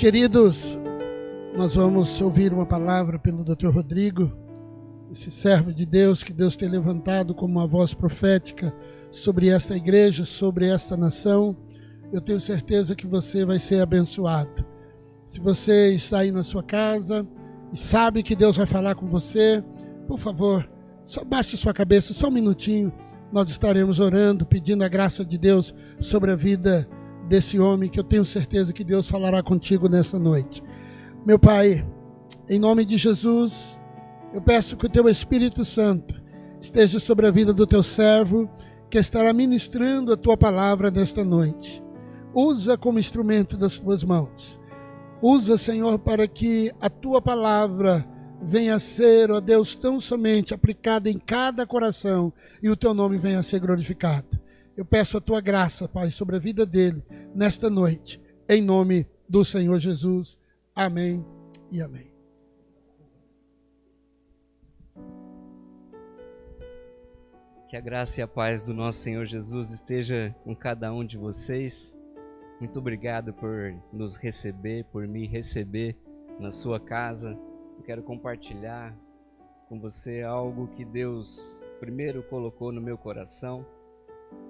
queridos, nós vamos ouvir uma palavra pelo Dr. Rodrigo, esse servo de Deus que Deus tem levantado como uma voz profética sobre esta igreja, sobre esta nação. Eu tenho certeza que você vai ser abençoado. Se você está aí na sua casa e sabe que Deus vai falar com você, por favor, só baixe sua cabeça, só um minutinho. Nós estaremos orando, pedindo a graça de Deus sobre a vida desse homem, que eu tenho certeza que Deus falará contigo nessa noite. Meu Pai, em nome de Jesus, eu peço que o Teu Espírito Santo esteja sobre a vida do Teu servo, que estará ministrando a Tua palavra nesta noite. Usa como instrumento das Tuas mãos. Usa, Senhor, para que a Tua palavra venha a ser, ó Deus, tão somente aplicada em cada coração e o Teu nome venha a ser glorificado. Eu peço a Tua graça, Pai, sobre a vida dele nesta noite, em nome do Senhor Jesus. Amém e amém. Que a graça e a paz do nosso Senhor Jesus esteja com cada um de vocês. Muito obrigado por nos receber, por me receber na sua casa. Eu quero compartilhar com você algo que Deus primeiro colocou no meu coração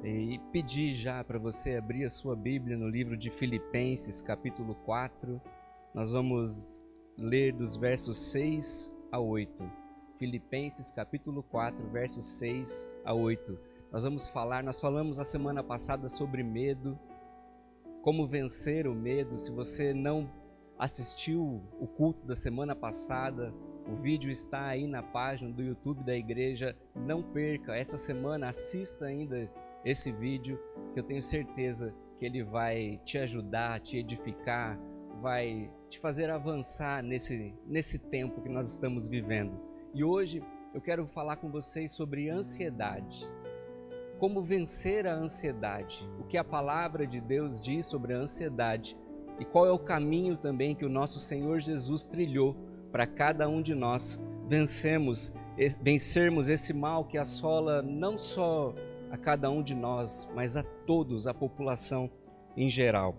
e pedir já para você abrir a sua Bíblia no livro de Filipenses, capítulo 4. Nós vamos ler dos versos 6 a 8. Filipenses, capítulo 4, versos 6 a 8. Nós falamos a semana passada sobre medo, como vencer o medo. Se você não assistiu o culto da semana passada, o vídeo está aí na página do YouTube da igreja. Não perca, essa semana assista ainda esse vídeo, que eu tenho certeza que ele vai te ajudar, te edificar, vai te fazer avançar nesse tempo que nós estamos vivendo. E hoje eu quero falar com vocês sobre ansiedade. Como vencer a ansiedade, o que a palavra de Deus diz sobre a ansiedade e qual é o caminho também que o nosso Senhor Jesus trilhou para cada um de nós vencermos esse mal que assola não só a cada um de nós, mas a todos, a população em geral.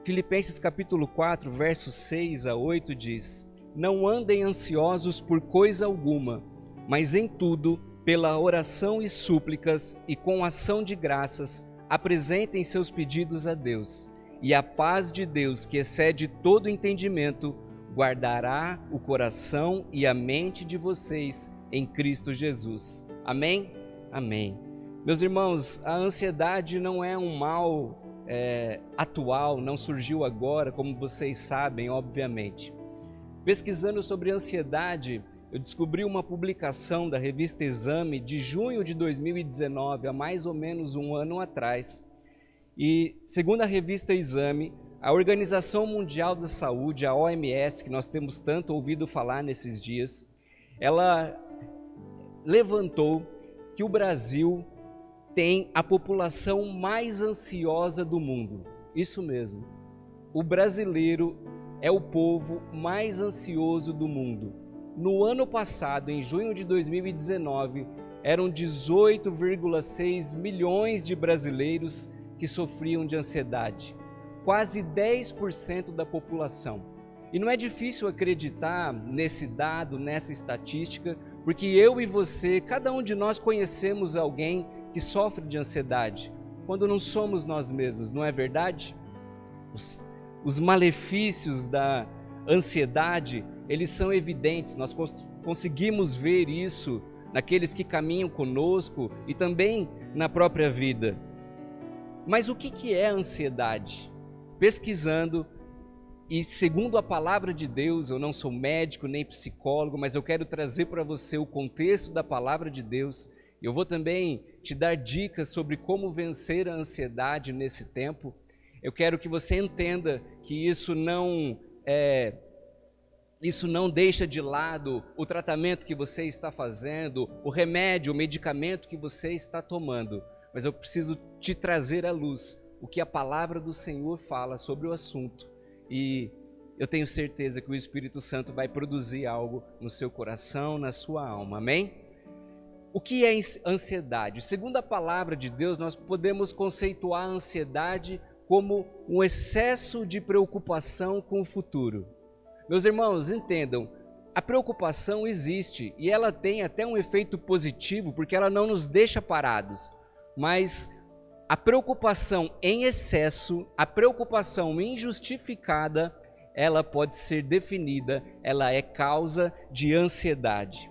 Filipenses capítulo 4, versos 6 a 8 diz: Não andem ansiosos por coisa alguma, mas em tudo, pela oração e súplicas e com ação de graças, apresentem seus pedidos a Deus. E a paz de Deus, que excede todo entendimento, guardará o coração e a mente de vocês em Cristo Jesus. Amém? Amém. Meus irmãos, a ansiedade não é um mal atual, não surgiu agora, como vocês sabem, obviamente. Pesquisando sobre ansiedade, eu descobri uma publicação da revista Exame de junho de 2019, há mais ou menos um ano atrás. E, segundo a revista Exame, a Organização Mundial da Saúde, a OMS, que nós temos tanto ouvido falar nesses dias, ela levantou que o Brasil tem a população mais ansiosa do mundo. Isso mesmo, o brasileiro é o povo mais ansioso do mundo. No ano passado, em junho de 2019, eram 18,6 milhões de brasileiros que sofriam de ansiedade, quase 10% da população. E não é difícil acreditar nesse dado, nessa estatística, porque eu e você, cada um de nós conhecemos alguém que sofre de ansiedade, quando não somos nós mesmos, não é verdade? Os malefícios da ansiedade, eles são evidentes, nós conseguimos ver isso naqueles que caminham conosco e também na própria vida. Mas o que é ansiedade? Pesquisando, e segundo a palavra de Deus, eu não sou médico nem psicólogo, mas eu quero trazer para você o contexto da palavra de Deus. Eu vou também te dar dicas sobre como vencer a ansiedade nesse tempo. Eu quero que você entenda que isso não deixa de lado o tratamento que você está fazendo, o remédio, o medicamento que você está tomando. Mas eu preciso te trazer à luz o que a palavra do Senhor fala sobre o assunto. E eu tenho certeza que o Espírito Santo vai produzir algo no seu coração, na sua alma. Amém? O que é ansiedade? Segundo a palavra de Deus, nós podemos conceituar a ansiedade como um excesso de preocupação com o futuro. Meus irmãos, entendam, a preocupação existe e ela tem até um efeito positivo porque ela não nos deixa parados, mas a preocupação em excesso, a preocupação injustificada, ela pode ser definida, ela é causa de ansiedade.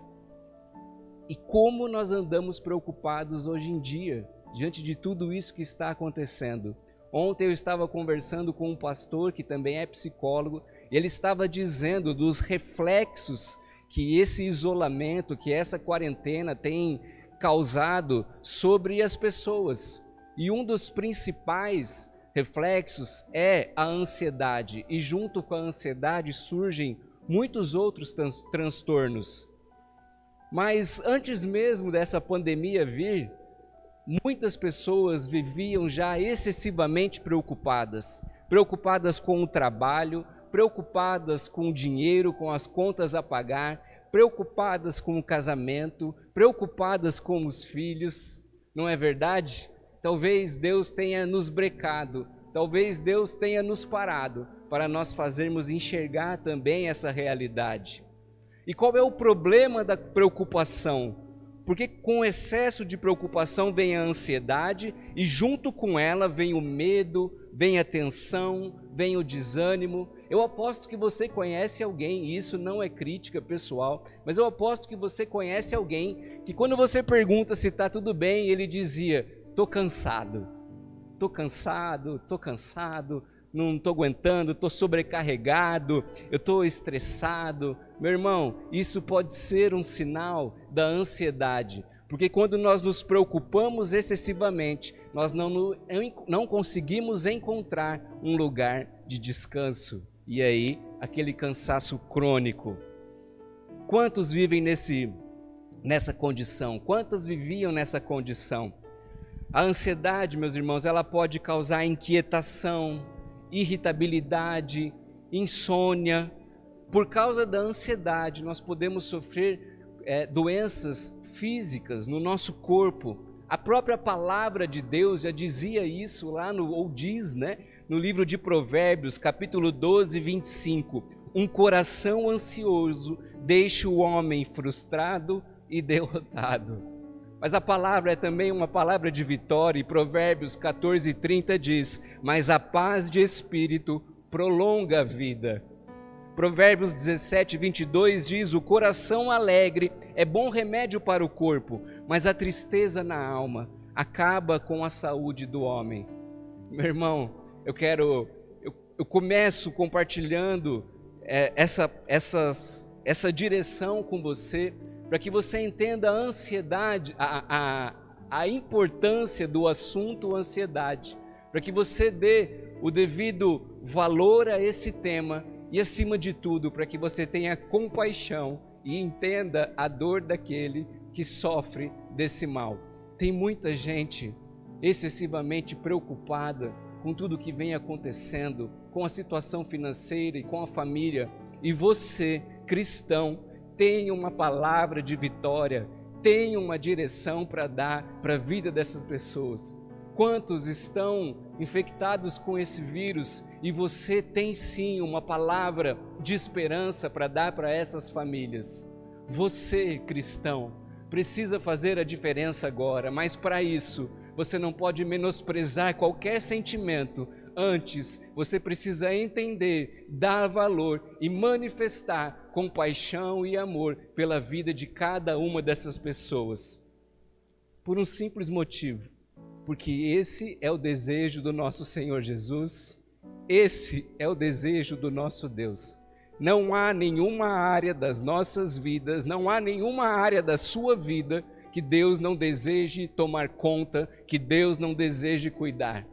E como nós andamos preocupados hoje em dia, diante de tudo isso que está acontecendo? Ontem eu estava conversando com um pastor que também é psicólogo, e ele estava dizendo dos reflexos que esse isolamento, que essa quarentena tem causado sobre as pessoas. E um dos principais reflexos é a ansiedade, e junto com a ansiedade surgem muitos outros transtornos. Mas antes mesmo dessa pandemia vir, muitas pessoas viviam já excessivamente preocupadas com o trabalho, preocupadas com o dinheiro, com as contas a pagar, preocupadas com o casamento, preocupadas com os filhos, não é verdade? Talvez Deus tenha nos brecado, talvez Deus tenha nos parado para nós fazermos enxergar também essa realidade. E qual é o problema da preocupação? Porque com excesso de preocupação vem a ansiedade e junto com ela vem o medo, vem a tensão, vem o desânimo. Eu aposto que você conhece alguém, e isso não é crítica pessoal, mas eu aposto que você conhece alguém que quando você pergunta se está tudo bem, ele dizia: estou cansado, não estou aguentando, estou sobrecarregado, eu estou estressado. Meu irmão, isso pode ser um sinal da ansiedade, porque quando nós nos preocupamos excessivamente, nós não conseguimos encontrar um lugar de descanso, e aí aquele cansaço crônico. Quantos vivem nessa condição? Quantos viviam nessa condição? A ansiedade, meus irmãos, ela pode causar inquietação, irritabilidade, insônia. Por causa da ansiedade, nós podemos sofrer doenças físicas no nosso corpo. A própria palavra de Deus já dizia isso lá no livro de Provérbios, capítulo 12, 25. Um coração ansioso deixa o homem frustrado e derrotado. Mas a palavra é também uma palavra de vitória, e Provérbios 14, 30 diz: mas a paz de espírito prolonga a vida. Provérbios 17, 22 diz: o coração alegre é bom remédio para o corpo, mas a tristeza na alma acaba com a saúde do homem. Meu irmão, eu começo compartilhando essa direção com você, para que você entenda a ansiedade, a importância do assunto ansiedade, para que você dê o devido valor a esse tema e, acima de tudo, para que você tenha compaixão e entenda a dor daquele que sofre desse mal. Tem muita gente excessivamente preocupada com tudo que vem acontecendo, com a situação financeira e com a família, e você, cristão, tem uma palavra de vitória, tem uma direção para dar para a vida dessas pessoas. Quantos estão infectados com esse vírus e você tem sim uma palavra de esperança para dar para essas famílias. Você, cristão, precisa fazer a diferença agora, mas para isso você não pode menosprezar qualquer sentimento. Antes, você precisa entender, dar valor e manifestar compaixão e amor pela vida de cada uma dessas pessoas. Por um simples motivo, porque esse é o desejo do nosso Senhor Jesus, esse é o desejo do nosso Deus. Não há nenhuma área das nossas vidas, não há nenhuma área da sua vida que Deus não deseje tomar conta, que Deus não deseje cuidar.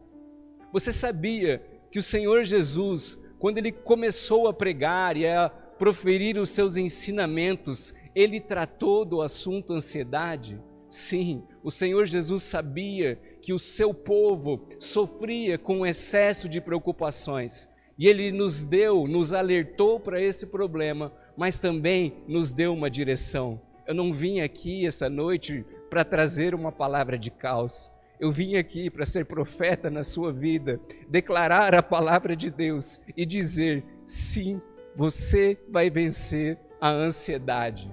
Você sabia que o Senhor Jesus, quando Ele começou a pregar e a proferir os seus ensinamentos, Ele tratou do assunto ansiedade? Sim, o Senhor Jesus sabia que o seu povo sofria com excesso de preocupações. E Ele nos alertou para esse problema, mas também nos deu uma direção. Eu não vim aqui essa noite para trazer uma palavra de caos. Eu vim aqui para ser profeta na sua vida, declarar a palavra de Deus e dizer: sim, você vai vencer a ansiedade.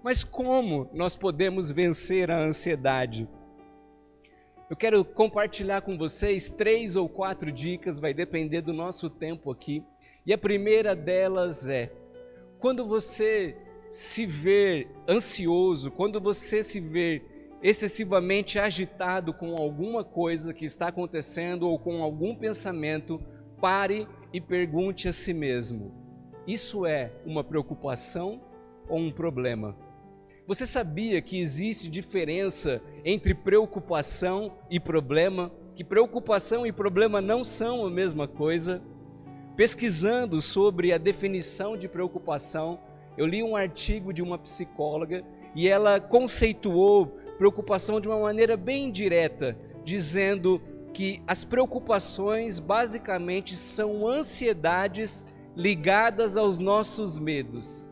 Mas como nós podemos vencer a ansiedade? Eu quero compartilhar com vocês 3 ou 4 dicas, vai depender do nosso tempo aqui. E a primeira delas é: quando você se ver ansioso, quando você se ver excessivamente agitado com alguma coisa que está acontecendo ou com algum pensamento, pare e pergunte a si mesmo: isso é uma preocupação ou um problema? Você sabia que existe diferença entre preocupação e problema? Que preocupação e problema não são a mesma coisa? Pesquisando sobre a definição de preocupação, eu li um artigo de uma psicóloga e ela conceituou preocupação de uma maneira bem direta, dizendo que as preocupações basicamente são ansiedades ligadas aos nossos medos.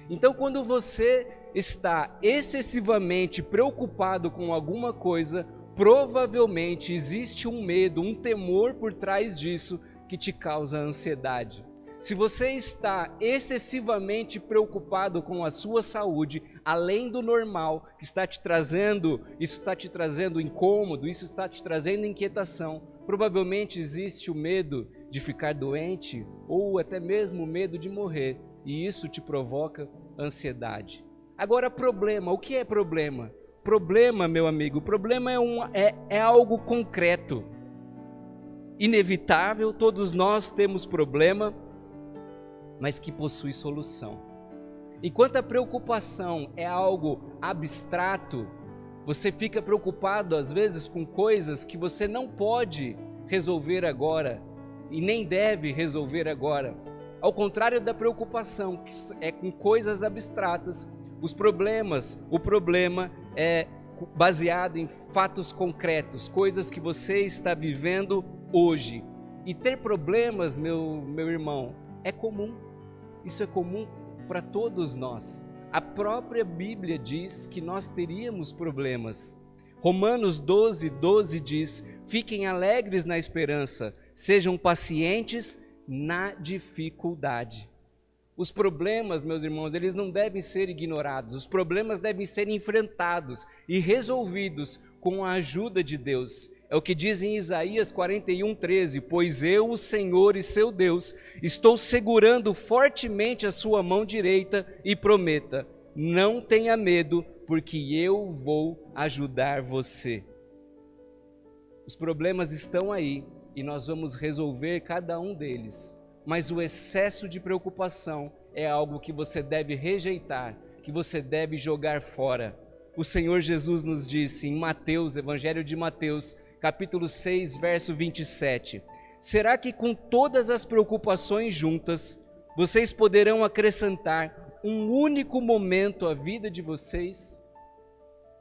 Então, quando você está excessivamente preocupado com alguma coisa, provavelmente existe um medo, um temor por trás disso que te causa ansiedade. Se você está excessivamente preocupado com a sua saúde, além do normal, que está te trazendo, isso está te trazendo incômodo, isso está te trazendo inquietação, provavelmente existe o medo de ficar doente ou até mesmo o medo de morrer, e isso te provoca ansiedade. Agora, problema, o que é problema? Problema, meu amigo, problema é algo concreto, inevitável, todos nós temos problema, mas que possui solução. Enquanto a preocupação é algo abstrato, você fica preocupado às vezes com coisas que você não pode resolver agora e nem deve resolver agora. Ao contrário da preocupação, que é com coisas abstratas, o problema é baseado em fatos concretos, coisas que você está vivendo hoje. E ter problemas, meu irmão, é comum. Isso é comum para todos nós. A própria Bíblia diz que nós teríamos problemas. Romanos 12:12 diz: fiquem alegres na esperança, sejam pacientes na dificuldade. Os problemas, meus irmãos, eles não devem ser ignorados. Os problemas devem ser enfrentados e resolvidos com a ajuda de Deus. É o que diz em Isaías 41:13, pois eu, o Senhor e seu Deus, estou segurando fortemente a sua mão direita e prometa, não tenha medo, porque eu vou ajudar você. Os problemas estão aí e nós vamos resolver cada um deles, mas o excesso de preocupação é algo que você deve rejeitar, que você deve jogar fora. O Senhor Jesus nos disse em Mateus, Evangelho de Mateus, capítulo 6, verso 27. Será que com todas as preocupações juntas, vocês poderão acrescentar um único momento à vida de vocês?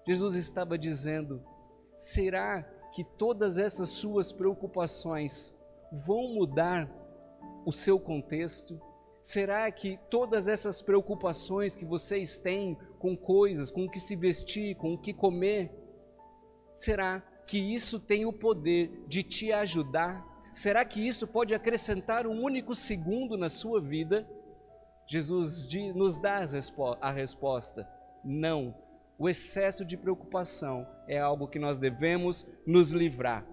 Jesus estava dizendo: será que todas essas suas preocupações vão mudar o seu contexto? Será que todas essas preocupações que vocês têm com coisas, com o que se vestir, com o que comer, será que isso tem o poder de te ajudar? Será que isso pode acrescentar um único segundo na sua vida? Jesus nos dá a resposta: não. O excesso de preocupação é algo que nós devemos nos livrar.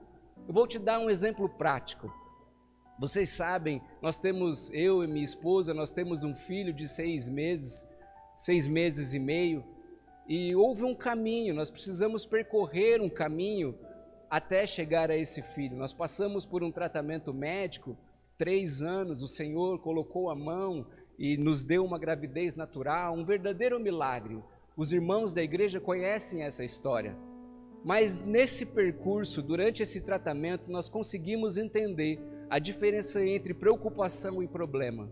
Eu vou te dar um exemplo prático. Vocês sabem, eu e minha esposa, nós temos um filho de 6 meses e meio, e houve um caminho, nós precisamos percorrer um caminho até chegar a esse filho. Nós passamos por um tratamento médico, 3 anos, o Senhor colocou a mão e nos deu uma gravidez natural, um verdadeiro milagre. Os irmãos da igreja conhecem essa história. Mas nesse percurso, durante esse tratamento, nós conseguimos entender a diferença entre preocupação e problema.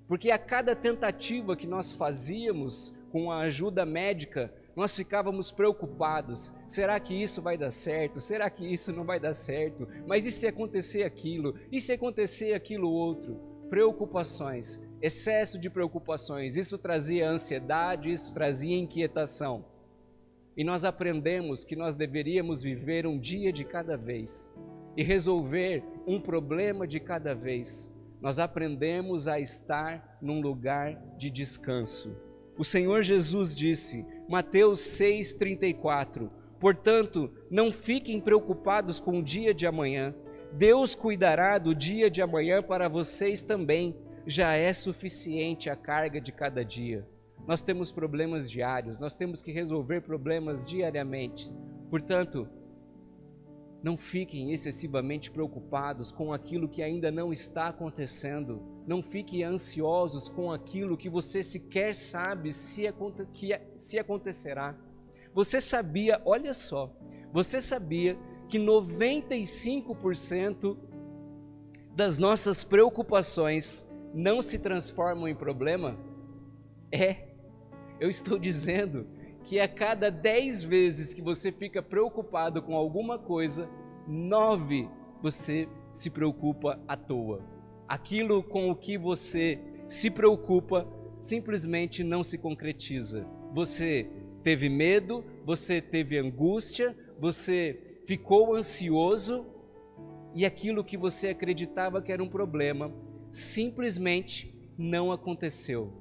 Porque a cada tentativa que nós fazíamos com a ajuda médica, nós ficávamos preocupados. Será que isso vai dar certo? Será que isso não vai dar certo? Mas e se acontecer aquilo? E se acontecer aquilo outro? Preocupações, excesso de preocupações. Isso trazia ansiedade, isso trazia inquietação. e nós aprendemos que nós deveríamos viver um dia de cada vez e resolver um problema de cada vez. Nós aprendemos a estar num lugar de descanso. O Senhor Jesus disse, Mateus 6,34, portanto, não fiquem preocupados com o dia de amanhã. Deus cuidará do dia de amanhã para vocês também. Já é suficiente a carga de cada dia. Nós temos problemas diários, nós temos que resolver problemas diariamente. Portanto, não fiquem excessivamente preocupados com aquilo que ainda não está acontecendo. Não fiquem ansiosos com aquilo que você sequer sabe se acontecerá. Você sabia, olha só, você sabia que 95% das nossas preocupações não se transformam em problema? Eu estou dizendo que a cada 10 vezes que você fica preocupado com alguma coisa, 9 você se preocupa à toa. Aquilo com o que você se preocupa simplesmente não se concretiza. Você teve medo, você teve angústia, você ficou ansioso e aquilo que você acreditava que era um problema simplesmente não aconteceu.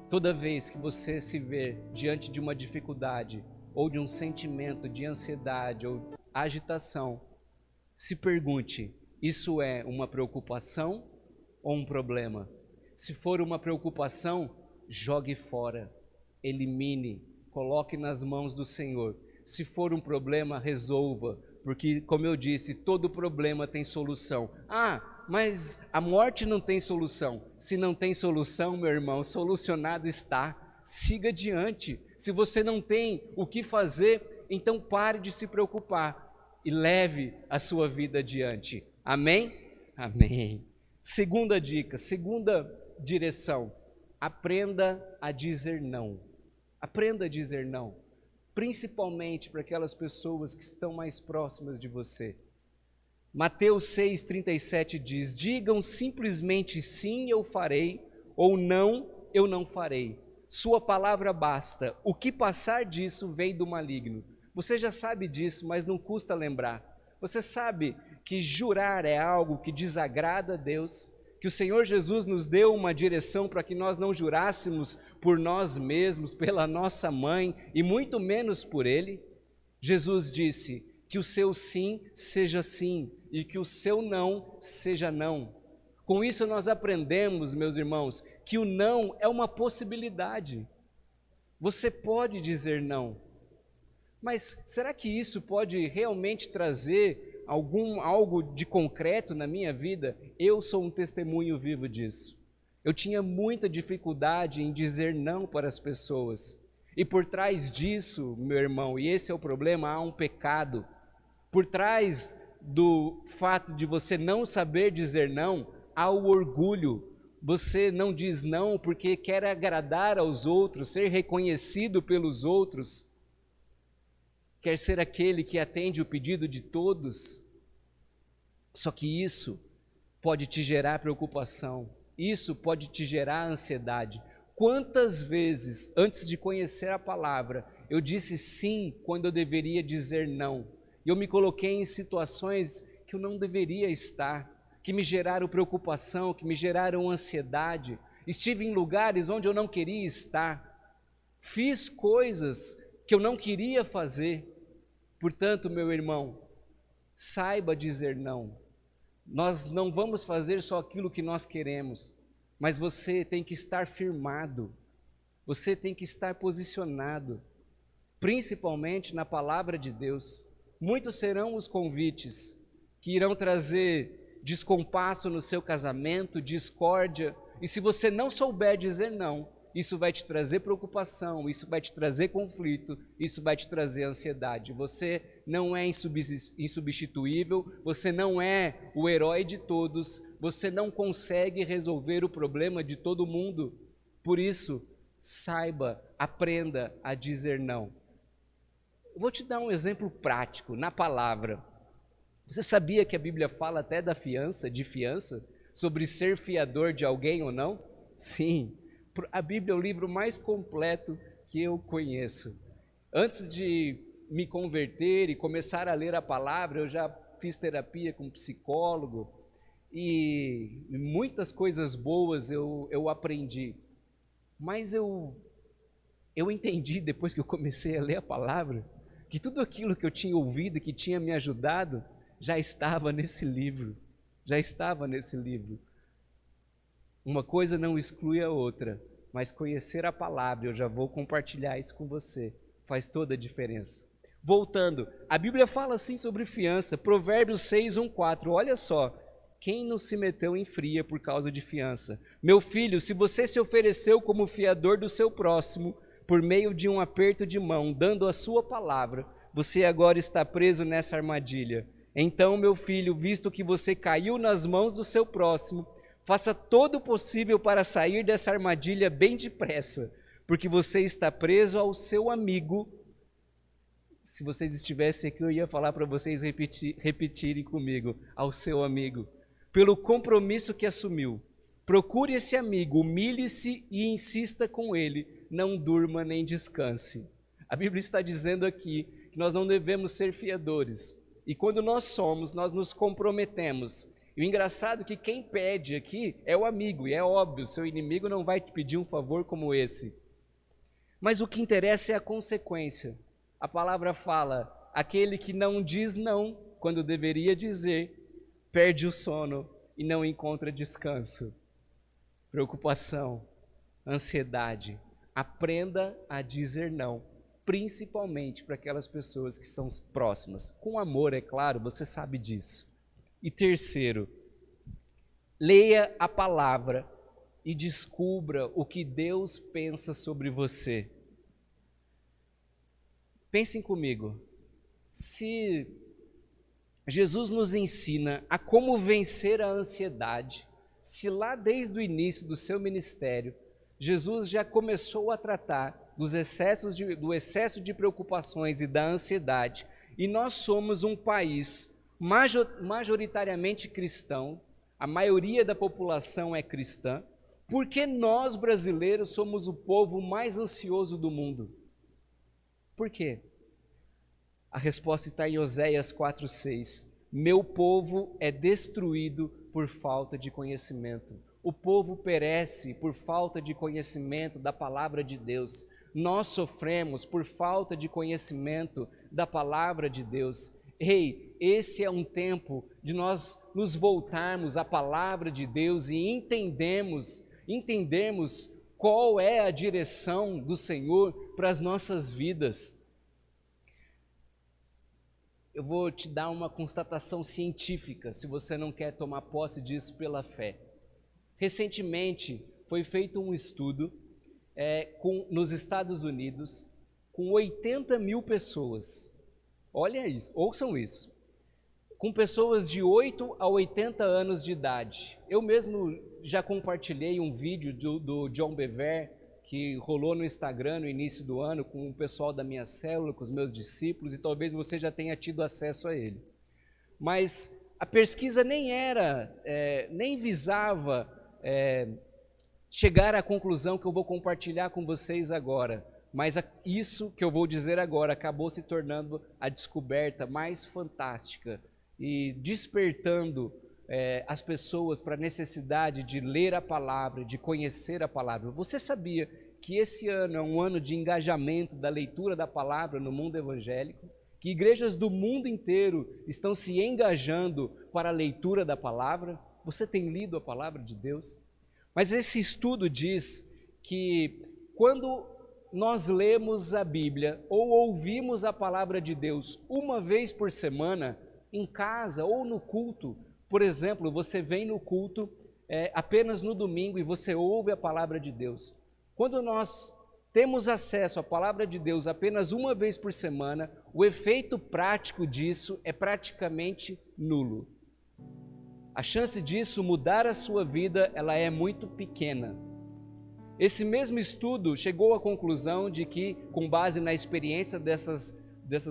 Toda vez que você se vê diante de uma dificuldade ou de um sentimento de ansiedade ou agitação, se pergunte, isso é uma preocupação ou um problema? Se for uma preocupação, jogue fora, elimine, coloque nas mãos do Senhor. Se for um problema, resolva, porque, como eu disse, todo problema tem solução. Mas a morte não tem solução. Se não tem solução, meu irmão, solucionado está. Siga adiante. Se você não tem o que fazer, então pare de se preocupar e leve a sua vida adiante. Amém? Amém. Segunda dica, segunda direção. Aprenda a dizer não. Aprenda a dizer não. Principalmente para aquelas pessoas que estão mais próximas de você. Mateus 6,37 diz, digam simplesmente sim, eu farei, ou não, eu não farei. Sua palavra basta, o que passar disso vem do maligno. Você já sabe disso, mas não custa lembrar. Você sabe que jurar é algo que desagrada a Deus, que o Senhor Jesus nos deu uma direção para que nós não jurássemos por nós mesmos, pela nossa mãe e muito menos por Ele. Jesus disse que o seu sim seja sim e que o seu não seja não. Com isso nós aprendemos, meus irmãos, que o não é uma possibilidade. Você pode dizer não, mas será que isso pode realmente trazer algo de concreto na minha vida? Eu sou um testemunho vivo disso. Eu tinha muita dificuldade em dizer não para as pessoas. E por trás disso, meu irmão, e esse é o problema, há um pecado. Por trás do fato de você não saber dizer não, há o orgulho. Você não diz não porque quer agradar aos outros, ser reconhecido pelos outros. Quer ser aquele que atende o pedido de todos. Só que isso pode te gerar preocupação, isso pode te gerar ansiedade. Quantas vezes, antes de conhecer a palavra, eu disse sim quando eu deveria dizer não? Eu me coloquei em situações que eu não deveria estar, que me geraram preocupação, que me geraram ansiedade. Estive em lugares onde eu não queria estar. Fiz coisas que eu não queria fazer. Portanto, meu irmão, saiba dizer não. Nós não vamos fazer só aquilo que nós queremos, mas você tem que estar firmado. Você tem que estar posicionado, principalmente na palavra de Deus. Muitos serão os convites que irão trazer descompasso no seu casamento, discórdia, e se você não souber dizer não, isso vai te trazer preocupação, isso vai te trazer conflito, isso vai te trazer ansiedade. Você não é insubstituível, você não é o herói de todos, você não consegue resolver o problema de todo mundo. Por isso, saiba, aprenda a dizer não. Eu vou te dar um exemplo prático na palavra. Você sabia que a Bíblia fala até da fiança, sobre ser fiador de alguém ou não? Sim, a Bíblia é o livro mais completo que eu conheço. Antes de me converter e começar a ler a palavra, eu já fiz terapia com psicólogo e muitas coisas boas eu aprendi. Mas eu entendi, depois que eu comecei a ler a palavra, que tudo aquilo que eu tinha ouvido, que tinha me ajudado, já estava nesse livro. Já estava nesse livro. Uma coisa não exclui a outra, mas conhecer a palavra, eu já vou compartilhar isso com você, faz toda a diferença. Voltando, a Bíblia fala assim sobre fiança, Provérbios 6, 1, 4, olha só, quem não se meteu em fria por causa de fiança? Meu filho, se você se ofereceu como fiador do seu próximo, por meio de um aperto de mão, dando a sua palavra, você agora está preso nessa armadilha. Então, meu filho, visto que você caiu nas mãos do seu próximo, faça todo o possível para sair dessa armadilha bem depressa, porque você está preso ao seu amigo. Se vocês estivessem aqui, eu ia falar para vocês repetirem comigo, ao seu amigo, pelo compromisso que assumiu. Procure esse amigo, humilhe-se e insista com ele, não durma nem descanse. A Bíblia está dizendo aqui que nós não devemos ser fiadores, e quando nós somos, nós nos comprometemos. E o engraçado é que quem pede aqui é o amigo, e é óbvio, seu inimigo não vai te pedir um favor como esse. Mas o que interessa é a consequência. A palavra fala, aquele que não diz não, quando deveria dizer, perde o sono e não encontra descanso. Preocupação, ansiedade. Aprenda a dizer não, principalmente para aquelas pessoas que são próximas. Com amor, é claro, você sabe disso. E terceiro, leia a palavra e descubra o que Deus pensa sobre você. Pensem comigo, se Jesus nos ensina a como vencer a ansiedade, se lá desde o início do seu ministério, Jesus já começou a tratar do excesso de preocupações e da ansiedade, e nós somos um país majoritariamente cristão, a maioria da população é cristã, porque nós brasileiros somos o povo mais ansioso do mundo. Por quê? A resposta está em Oséias 4:6. Meu povo é destruído por falta de conhecimento. O povo perece por falta de conhecimento da palavra de Deus. Nós sofremos por falta de conhecimento da palavra de Deus. Ei, esse é um tempo de nós nos voltarmos à palavra de Deus e entendermos qual é a direção do Senhor para as nossas vidas. Eu vou te dar uma constatação científica, se você não quer tomar posse disso pela fé. Recentemente foi feito um estudo nos Estados Unidos com 80 mil pessoas. Olha isso, ouçam isso. Com pessoas de 8 a 80 anos de idade. Eu mesmo já compartilhei um vídeo do John Bevere, que rolou no Instagram no início do ano, com o pessoal da minha célula, com os meus discípulos, e talvez você já tenha tido acesso a ele. Mas a pesquisa nem visava chegar à conclusão que eu vou compartilhar com vocês agora, mas isso que eu vou dizer agora acabou se tornando a descoberta mais fantástica e despertando as pessoas para a necessidade de ler a palavra, de conhecer a palavra. Você sabia que esse ano é um ano de engajamento da leitura da palavra no mundo evangélico? Que igrejas do mundo inteiro estão se engajando para a leitura da palavra? Você tem lido a palavra de Deus? Mas esse estudo diz que quando nós lemos a Bíblia ou ouvimos a palavra de Deus uma vez por semana, em casa ou no culto, por exemplo, você vem no culto apenas no domingo e você ouve a palavra de Deus. Quando nós temos acesso à palavra de Deus apenas uma vez por semana, o efeito prático disso é praticamente nulo. A chance disso mudar a sua vida, ela é muito pequena. Esse mesmo estudo chegou à conclusão de que, com base na experiência dessas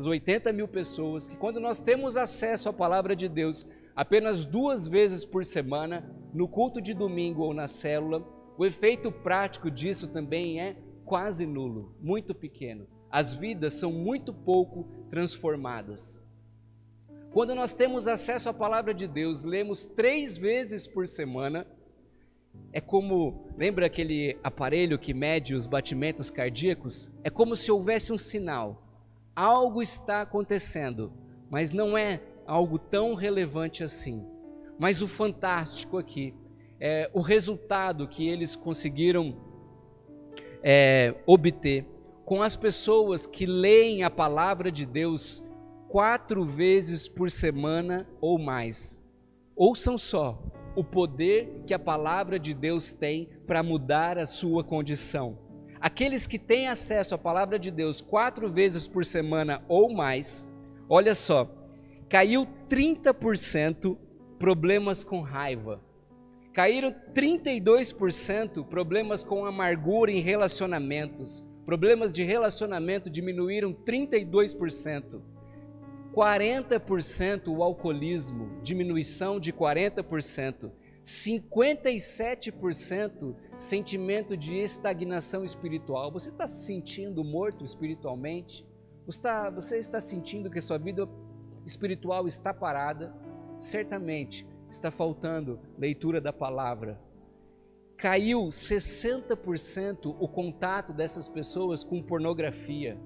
80 mil pessoas, que quando nós temos acesso à palavra de Deus apenas 2 vezes por semana, no culto de domingo ou na célula, o efeito prático disso também é quase nulo, muito pequeno. As vidas são muito pouco transformadas. Quando nós temos acesso à palavra de Deus, lemos 3 vezes por semana, é como, lembra aquele aparelho que mede os batimentos cardíacos? É como se houvesse um sinal. Algo está acontecendo, mas não é algo tão relevante assim. Mas o fantástico aqui é o resultado que eles conseguiram obter com as pessoas que leem a palavra de Deus 4 vezes por semana ou mais. Ouçam só o poder que a palavra de Deus tem para mudar a sua condição. Aqueles que têm acesso à palavra de Deus 4 vezes por semana ou mais, olha só, caiu 30% problemas com raiva, caíram 32% problemas com amargura em relacionamentos, problemas de relacionamento diminuíram 32%, 40% o alcoolismo, diminuição de 40%, 57% sentimento de estagnação espiritual. Você está se sentindo morto espiritualmente? Você está sentindo que a sua vida espiritual está parada? Certamente está faltando leitura da palavra. Caiu 60% o contato dessas pessoas com pornografia.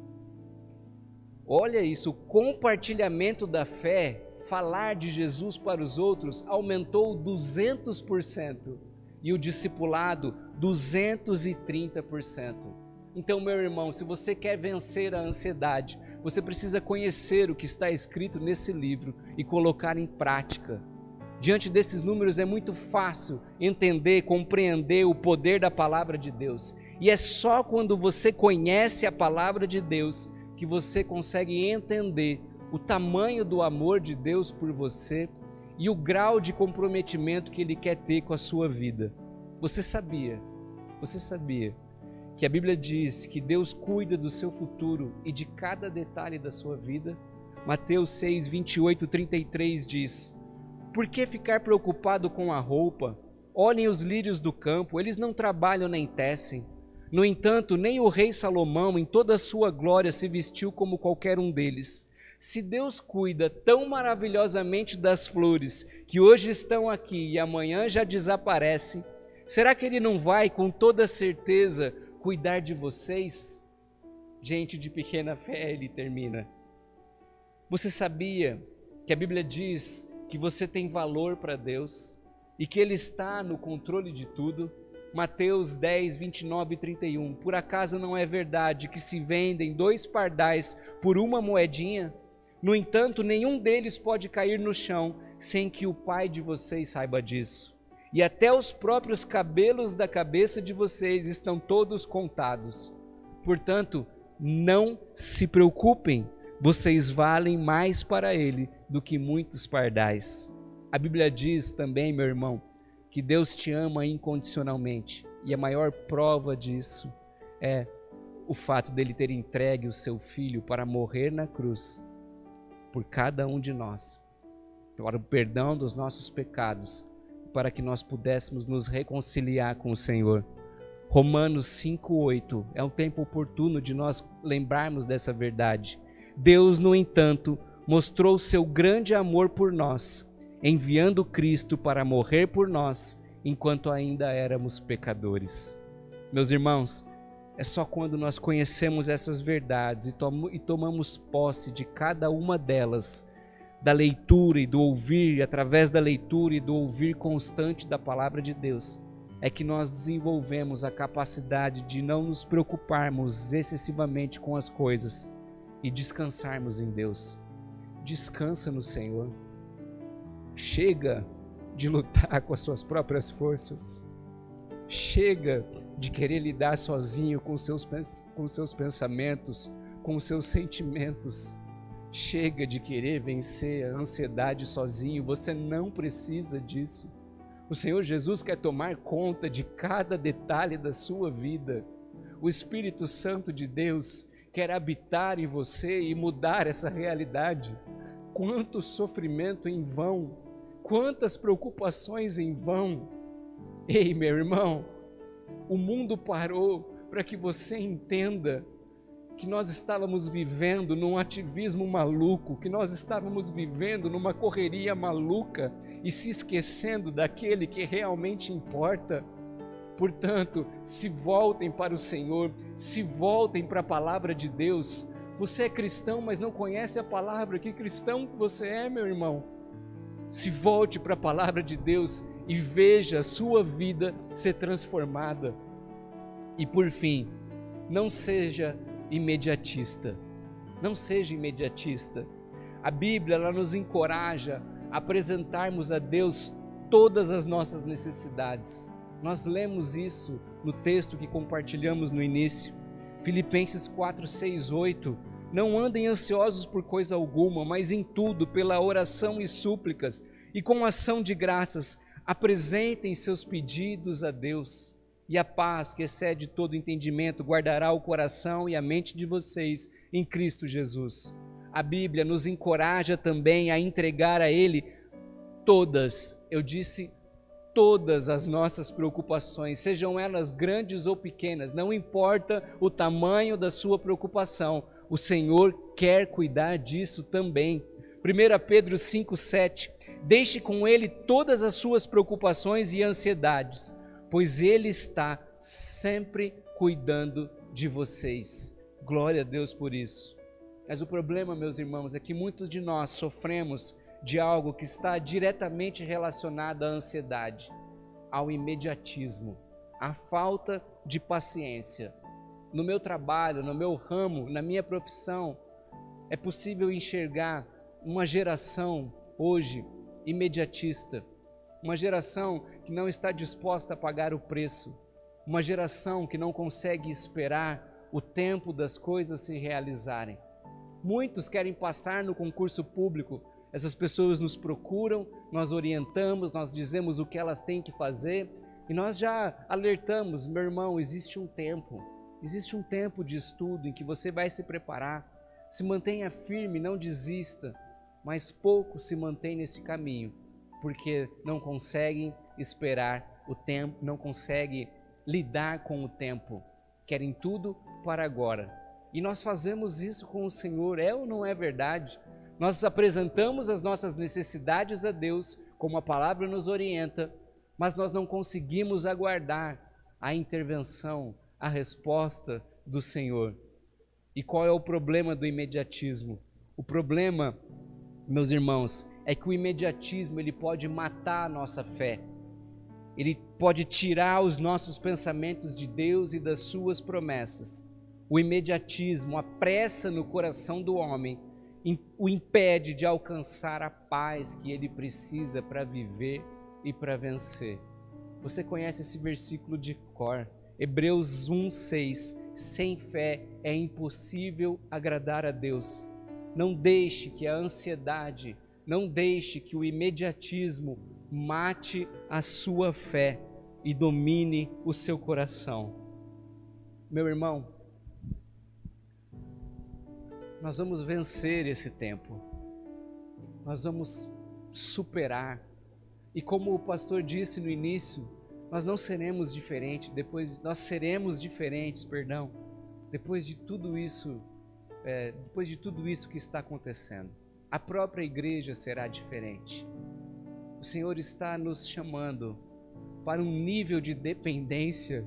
Olha isso, o compartilhamento da fé, falar de Jesus para os outros, aumentou 200%. E o discipulado, 230%. Então, meu irmão, se você quer vencer a ansiedade, você precisa conhecer o que está escrito nesse livro e colocar em prática. Diante desses números é muito fácil entender, compreender o poder da palavra de Deus. E é só quando você conhece a palavra de Deus que você consegue entender o tamanho do amor de Deus por você e o grau de comprometimento que Ele quer ter com a sua vida. Você sabia que a Bíblia diz que Deus cuida do seu futuro e de cada detalhe da sua vida? Mateus 6, 28, 33 diz: por que ficar preocupado com a roupa? Olhem os lírios do campo, eles não trabalham nem tecem. No entanto, nem o rei Salomão, em toda a sua glória, se vestiu como qualquer um deles. Se Deus cuida tão maravilhosamente das flores, que hoje estão aqui e amanhã já desaparecem, será que Ele não vai, com toda certeza, cuidar de vocês? Gente de pequena fé, Ele termina. Você sabia que a Bíblia diz que você tem valor para Deus e que Ele está no controle de tudo? Mateus 10, 29 e 31. Por acaso não é verdade que se vendem 2 pardais por 1 moedinha? No entanto, nenhum deles pode cair no chão sem que o Pai de vocês saiba disso. E até os próprios cabelos da cabeça de vocês estão todos contados. Portanto, não se preocupem, vocês valem mais para Ele do que muitos pardais. A Bíblia diz também, meu irmão, que Deus te ama incondicionalmente, e a maior prova disso é o fato dele ter entregue o seu filho para morrer na cruz por cada um de nós, para o perdão dos nossos pecados, para que nós pudéssemos nos reconciliar com o Senhor. Romanos 5:8 é o tempo oportuno de nós lembrarmos dessa verdade. Deus, no entanto, mostrou seu grande amor por nós, enviando Cristo para morrer por nós, enquanto ainda éramos pecadores. Meus irmãos, é só quando nós conhecemos essas verdades e tomamos posse de cada uma delas, da leitura e do ouvir, através da leitura e do ouvir constante da palavra de Deus, é que nós desenvolvemos a capacidade de não nos preocuparmos excessivamente com as coisas e descansarmos em Deus. Descansa no Senhor. Chega de lutar com as suas próprias forças. Chega de querer lidar sozinho com os seus pensamentos, com os seus sentimentos. Chega de querer vencer a ansiedade sozinho. Você não precisa disso. O Senhor Jesus quer tomar conta de cada detalhe da sua vida. O Espírito Santo de Deus quer habitar em você e mudar essa realidade. Quanto sofrimento em vão, quantas preocupações em vão. Ei, meu irmão, o mundo parou para que você entenda que nós estávamos vivendo num ativismo maluco, que nós estávamos vivendo numa correria maluca e se esquecendo daquele que realmente importa. Portanto, se voltem para o Senhor, se voltem para a palavra de Deus. Você é cristão, mas não conhece a palavra. Que cristão que você é, meu irmão? Se volte para a palavra de Deus e veja a sua vida ser transformada. E por fim, não seja imediatista. Não seja imediatista. A Bíblia, ela nos encoraja a apresentarmos a Deus todas as nossas necessidades. Nós lemos isso no texto que compartilhamos no início. Filipenses 4, 6, 8. Não andem ansiosos por coisa alguma, mas em tudo, pela oração e súplicas, e com ação de graças, apresentem seus pedidos a Deus. E a paz, que excede todo entendimento, guardará o coração e a mente de vocês em Cristo Jesus. A Bíblia nos encoraja também a entregar a Ele todas, eu disse todas as nossas preocupações, sejam elas grandes ou pequenas, não importa o tamanho da sua preocupação, o Senhor quer cuidar disso também. 1 Pedro 5,7, deixe com Ele todas as suas preocupações e ansiedades, pois Ele está sempre cuidando de vocês. Glória a Deus por isso. Mas o problema, meus irmãos, é que muitos de nós sofremos de algo que está diretamente relacionado à ansiedade, ao imediatismo, à falta de paciência. No meu trabalho, no meu ramo, na minha profissão, é possível enxergar uma geração hoje imediatista, uma geração que não está disposta a pagar o preço, uma geração que não consegue esperar o tempo das coisas se realizarem. Muitos querem passar no concurso público, essas pessoas nos procuram, nós orientamos, nós dizemos o que elas têm que fazer e nós já alertamos, meu irmão, existe um tempo de estudo em que você vai se preparar, se mantenha firme, não desista, mas poucos se mantêm nesse caminho, porque não conseguem esperar o tempo, não conseguem lidar com o tempo, querem tudo para agora. E nós fazemos isso com o Senhor, é ou não é verdade? Nós apresentamos as nossas necessidades a Deus, como a palavra nos orienta, mas nós não conseguimos aguardar a intervenção, a resposta do Senhor. E qual é o problema do imediatismo? O problema, meus irmãos, é que o imediatismo ele pode matar a nossa fé. Ele pode tirar os nossos pensamentos de Deus e das suas promessas. O imediatismo, a pressa no coração do homem, o impede de alcançar a paz que ele precisa para viver e para vencer. Você conhece esse versículo de cor, Hebreus 1:6, sem fé é impossível agradar a Deus. Não deixe que a ansiedade, não deixe que o imediatismo mate a sua fé e domine o seu coração. Meu irmão, nós vamos vencer esse tempo, nós vamos superar, e como o pastor disse no início, nós não seremos diferentes, nós seremos diferentes, depois de tudo isso que está acontecendo, a própria igreja será diferente. O Senhor está nos chamando para um nível de dependência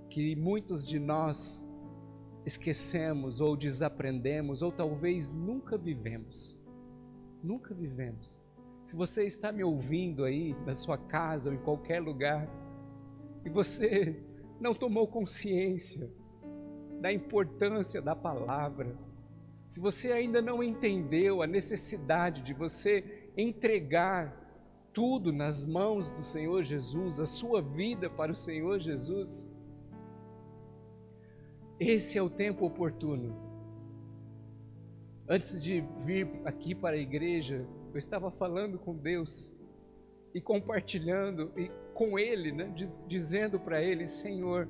que muitos de nós esquecemos ou desaprendemos ou talvez nunca vivemos. Se você está me ouvindo aí na sua casa ou em qualquer lugar e você não tomou consciência da importância da palavra, se você ainda não entendeu a necessidade de você entregar tudo nas mãos do Senhor Jesus, a sua vida para o Senhor Jesus, esse é o tempo oportuno. Antes de vir aqui para a igreja, eu estava falando com Deus e compartilhando e com Ele, dizendo para Ele: Senhor,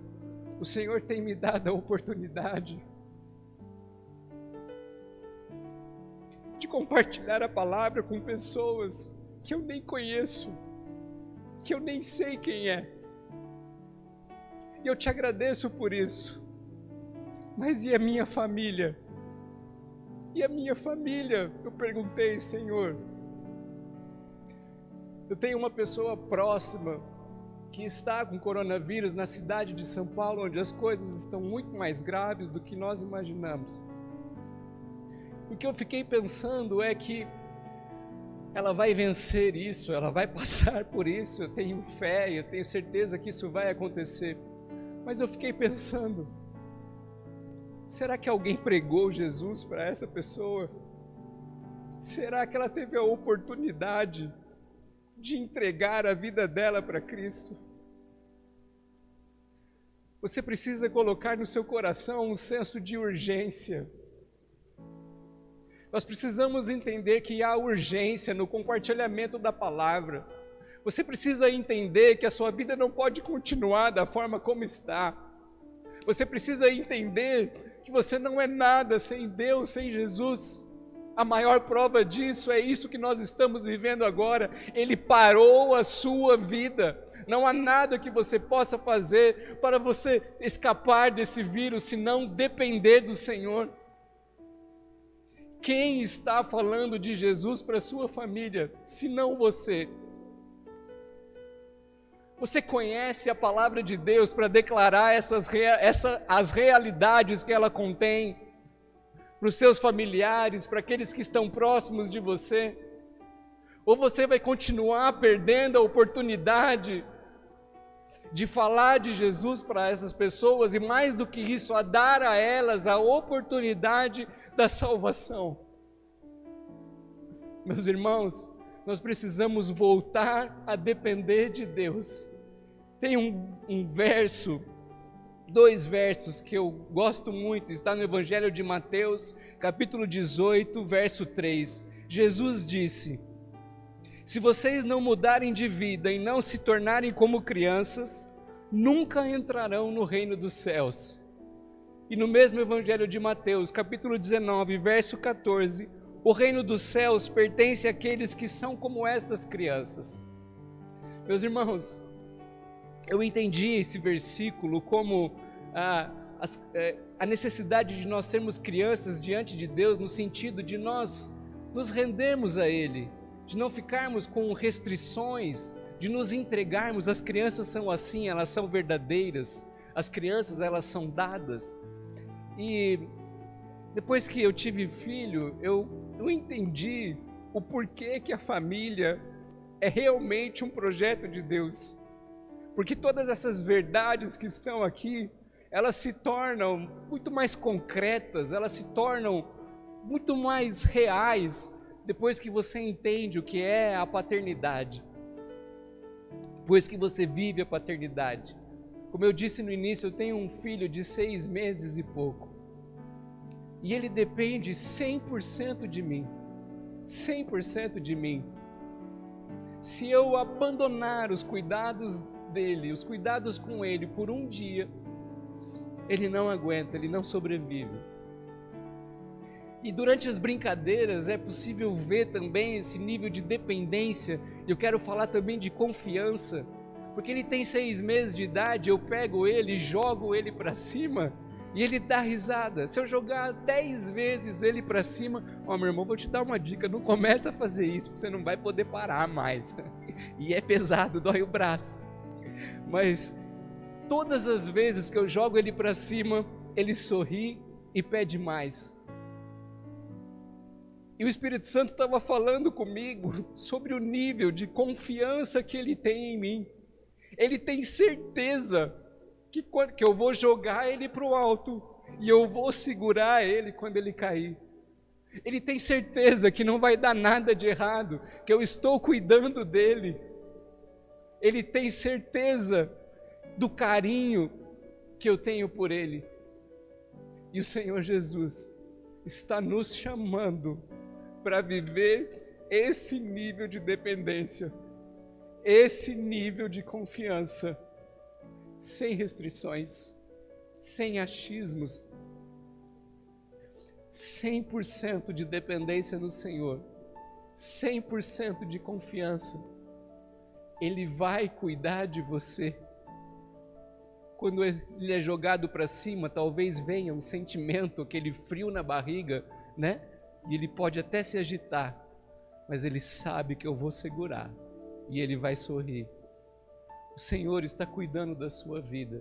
o Senhor tem me dado a oportunidade de compartilhar a palavra com pessoas que eu nem conheço, que eu nem sei quem é. E eu te agradeço por isso. Mas e a minha família? E a minha família? Eu perguntei, Senhor. Eu tenho uma pessoa próxima que está com coronavírus na cidade de São Paulo, onde as coisas estão muito mais graves do que nós imaginamos. O que eu fiquei pensando é que ela vai vencer isso, ela vai passar por isso, eu tenho fé, eu tenho certeza que isso vai acontecer. Mas eu fiquei pensando, será que alguém pregou Jesus para essa pessoa? Será que ela teve a oportunidade de entregar a vida dela para Cristo? Você precisa colocar no seu coração um senso de urgência. Nós precisamos entender que há urgência no compartilhamento da palavra. Você precisa entender que a sua vida não pode continuar da forma como está. Você precisa entender que você não é nada sem Deus, sem Jesus. A maior prova disso é isso que nós estamos vivendo agora. Ele parou a sua vida. Não há nada que você possa fazer para você escapar desse vírus, senão depender do Senhor. Quem está falando de Jesus para a sua família, se não você? Você conhece a palavra de Deus para declarar as realidades que ela contém para os seus familiares, para aqueles que estão próximos de você? Ou você vai continuar perdendo a oportunidade de falar de Jesus para essas pessoas e, mais do que isso, a dar a elas a oportunidade da salvação? Meus irmãos, nós precisamos voltar a depender de Deus. Tem dois versos que eu gosto muito, está no Evangelho de Mateus, capítulo 18, verso 3. Jesus disse: se vocês não mudarem de vida e não se tornarem como crianças, nunca entrarão no reino dos céus. E no mesmo Evangelho de Mateus, capítulo 19, verso 14, o reino dos céus pertence àqueles que são como estas crianças. Meus irmãos, eu entendi esse versículo como a necessidade de nós sermos crianças diante de Deus, no sentido de nós nos rendermos a Ele, de não ficarmos com restrições, de nos entregarmos. As crianças são assim, elas são verdadeiras, as crianças elas são dadas. E depois que eu tive filho, eu entendi o porquê que a família é realmente um projeto de Deus. Porque todas essas verdades que estão aqui, elas se tornam muito mais concretas, elas se tornam muito mais reais depois que você entende o que é a paternidade, depois que você vive a paternidade. Como eu disse no início, eu tenho um filho de 6 meses e pouco, e ele depende 100% de mim, 100% de mim. Se eu abandonar os cuidados dele, os cuidados com ele por um dia, ele não aguenta, ele não sobrevive. E durante as brincadeiras é possível ver também esse nível de dependência. Eu quero falar também de confiança, porque ele tem 6 meses de idade, eu pego ele, jogo ele para cima e ele dá risada. Se eu jogar 10 vezes ele para cima, meu irmão, vou te dar uma dica, não começa a fazer isso, porque você não vai poder parar mais. E é pesado, dói o braço. Mas todas as vezes que eu jogo ele para cima, ele sorri e pede mais. E o Espírito Santo estava falando comigo sobre o nível de confiança que ele tem em mim. Ele tem certeza que eu vou jogar ele para o alto e eu vou segurar ele quando ele cair. Ele tem certeza que não vai dar nada de errado, que eu estou cuidando dele. Ele tem certeza do carinho que eu tenho por ele. E o Senhor Jesus está nos chamando para viver esse nível de dependência, esse nível de confiança, sem restrições, sem achismos, 100% de dependência no Senhor, 100% de confiança. Ele vai cuidar de você quando ele é jogado para cima, talvez venha um sentimento, aquele frio na barriga, né? E ele pode até se agitar, mas ele sabe que eu vou segurar e ele vai sorrir. O Senhor está cuidando da sua vida.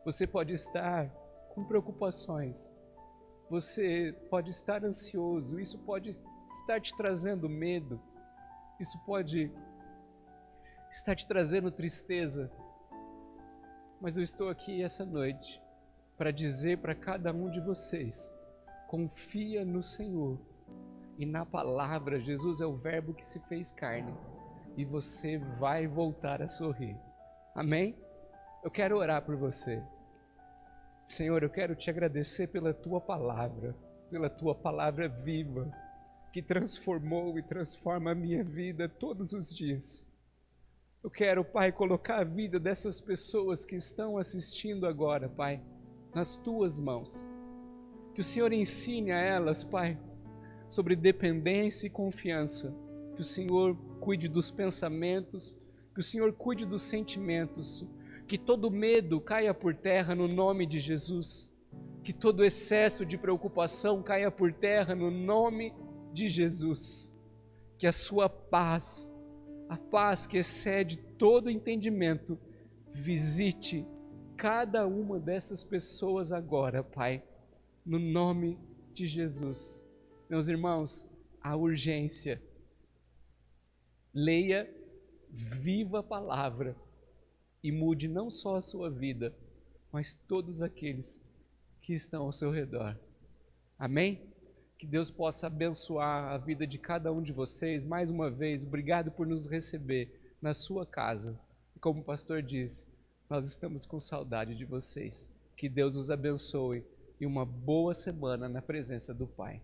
Você pode estar com preocupações, você pode estar ansioso, isso pode estar te trazendo medo, isso pode estar te trazendo tristeza, mas eu estou aqui essa noite para dizer para cada um de vocês: confia no Senhor e na palavra. Jesus é o verbo que se fez carne e você vai voltar a sorrir. Amém? Eu quero orar por você. Senhor, eu quero te agradecer pela tua palavra viva, que transformou e transforma a minha vida todos os dias. Eu quero, Pai, colocar a vida dessas pessoas que estão assistindo agora, Pai, nas tuas mãos. Que o Senhor ensine a elas, Pai, sobre dependência e confiança. Que o Senhor cuide dos pensamentos, que o Senhor cuide dos sentimentos. Que todo medo caia por terra no nome de Jesus. Que todo excesso de preocupação caia por terra no nome de Jesus. Que a sua paz, a paz que excede todo entendimento, visite cada uma dessas pessoas agora, Pai, no nome de Jesus. Meus irmãos, a urgência. Leia, viva a palavra e mude não só a sua vida, mas todos aqueles que estão ao seu redor. Amém? Que Deus possa abençoar a vida de cada um de vocês. Mais uma vez, obrigado por nos receber na sua casa. E como o pastor disse, nós estamos com saudade de vocês. Que Deus os abençoe e uma boa semana na presença do Pai.